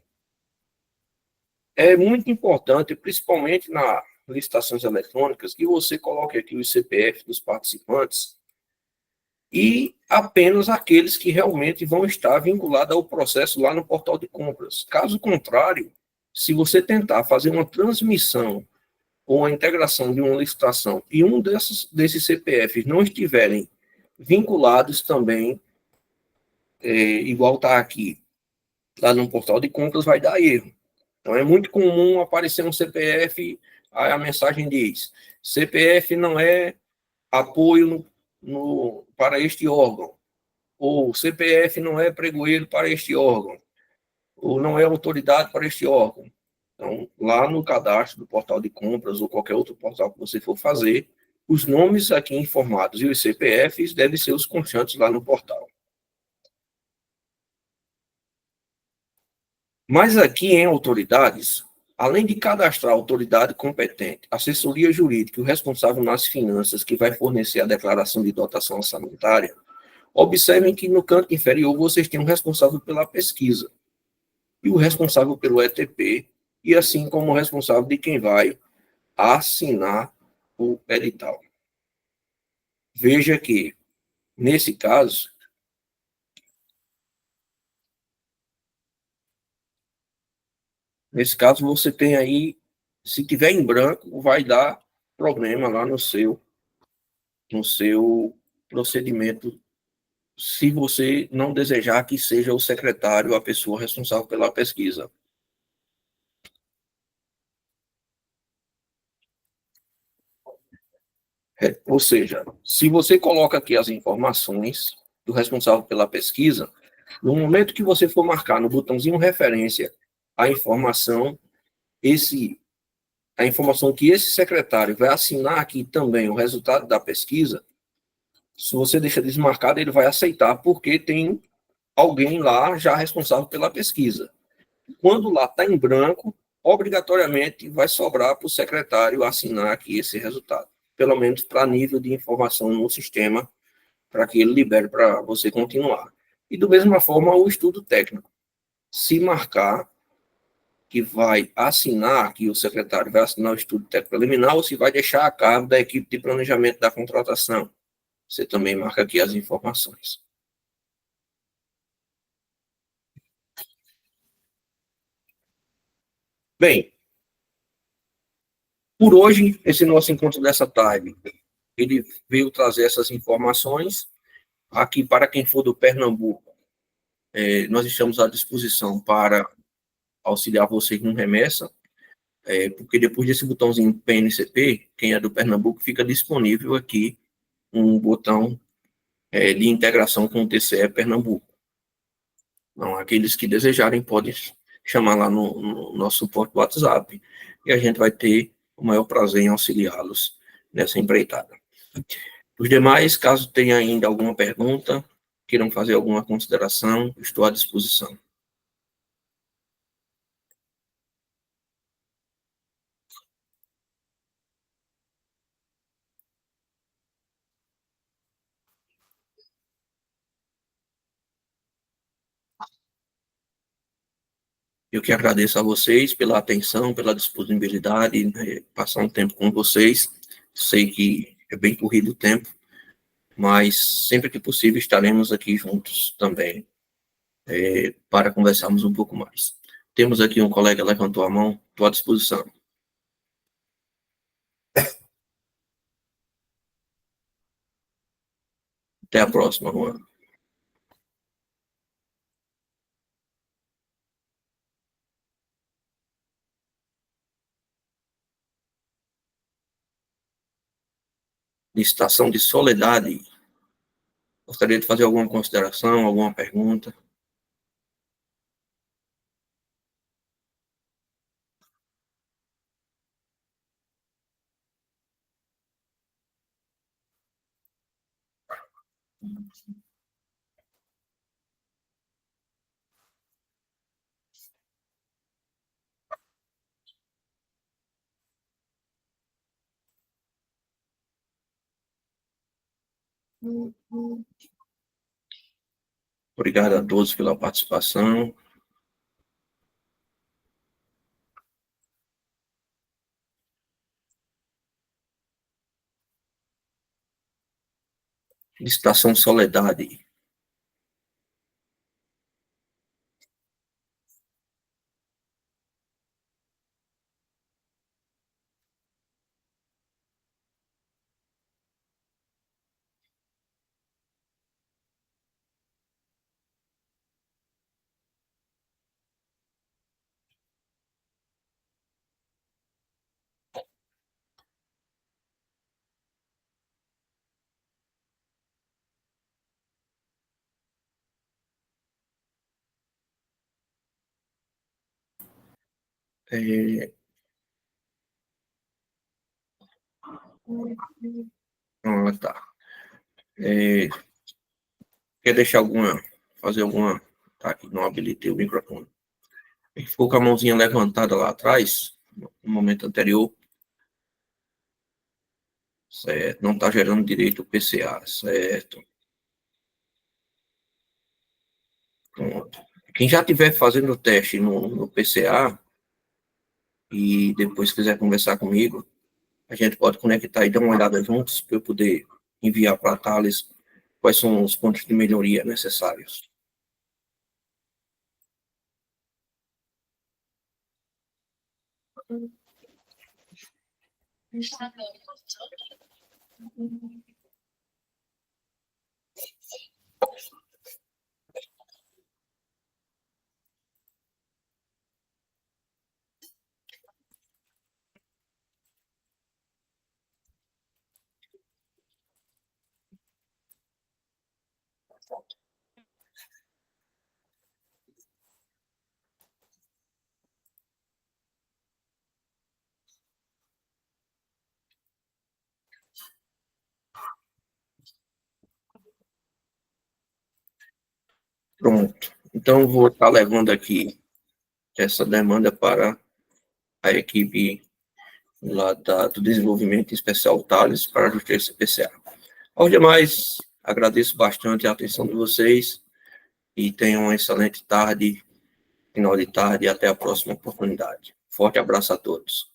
É muito importante, principalmente nas licitações eletrônicas, que você coloque aqui o CPF dos participantes e apenas aqueles que realmente vão estar vinculados ao processo lá no portal de compras. Caso contrário, se você tentar fazer uma transmissão ou a integração de uma licitação e um desses CPFs não estiverem vinculados também, igual está aqui, lá no portal de compras, vai dar erro. Então, é muito comum aparecer um CPF, aí a mensagem diz, CPF não é apoio para este órgão, ou CPF não é pregoeiro para este órgão, ou não é autoridade para este órgão. Então, lá no cadastro do portal de compras ou qualquer outro portal que você for fazer, os nomes aqui informados e os CPFs devem ser os constantes lá no portal. Mas aqui em autoridades, Além de cadastrar a autoridade competente, assessoria jurídica e o responsável nas finanças que vai fornecer a declaração de dotação orçamentária, observem que no canto inferior vocês têm um responsável pela pesquisa e o responsável pelo ETP, e assim como o responsável de quem vai assinar o edital. Veja que, nesse caso, você tem aí, se tiver em branco, vai dar problema lá no seu procedimento, se você não desejar que seja o secretário a pessoa responsável pela pesquisa. Ou seja, se você coloca aqui as informações do responsável pela pesquisa, no momento que você for marcar no botãozinho referência a informação, a informação que esse secretário vai assinar aqui também o resultado da pesquisa, se você deixa desmarcado, ele vai aceitar, porque tem alguém lá já responsável pela pesquisa. Quando lá está em branco, obrigatoriamente vai sobrar para o secretário assinar aqui esse resultado, pelo menos para nível de informação no sistema, para que ele libere para você continuar. E, da mesma forma, o estudo técnico. Se marcar que vai assinar, que o secretário vai assinar o estudo técnico preliminar, ou se vai deixar a cargo da equipe de planejamento da contratação. Você também marca aqui as informações. Bem, por hoje, esse nosso encontro dessa tarde, ele veio trazer essas informações. Aqui, para quem for do Pernambuco, nós estamos à disposição para auxiliar vocês no remessa, porque depois desse botãozinho PNCP, quem é do Pernambuco, fica disponível aqui um botão de integração com o TCE Pernambuco. Então, aqueles que desejarem podem chamar lá no nosso suporte do WhatsApp e a gente vai ter o maior prazer em auxiliá-los nessa empreitada. Os demais, caso tenha ainda alguma pergunta, queiram fazer alguma consideração, estou à disposição. Eu que agradeço a vocês pela atenção, pela disponibilidade, passar um tempo com vocês. Sei que é bem corrido o tempo, mas sempre que possível estaremos aqui juntos também, para conversarmos um pouco mais. Temos aqui um colega que levantou a mão, estou à disposição. Até a próxima, Juan. Licitação de Soledade. Gostaria de fazer alguma consideração, alguma pergunta? Obrigado a todos pela participação. Licitação Soledade. É, tá. É, quer deixar fazer alguma, tá aqui, não habilitei o microfone. Ele ficou com a mãozinha levantada lá atrás, no momento anterior. Certo, não está gerando direito o PCA, certo. Pronto. Quem já estiver fazendo o teste no PCA e depois quiser conversar comigo, a gente pode conectar e dar uma olhada juntos para eu poder enviar para a Thales quais são os pontos de melhoria necessários. Pronto. Então, eu vou estar levando aqui essa demanda para a equipe lá do desenvolvimento especial Thales para ajustar esse PCA. Aos demais, agradeço bastante a atenção de vocês e tenham uma excelente tarde, final de tarde e até a próxima oportunidade. Forte abraço a todos.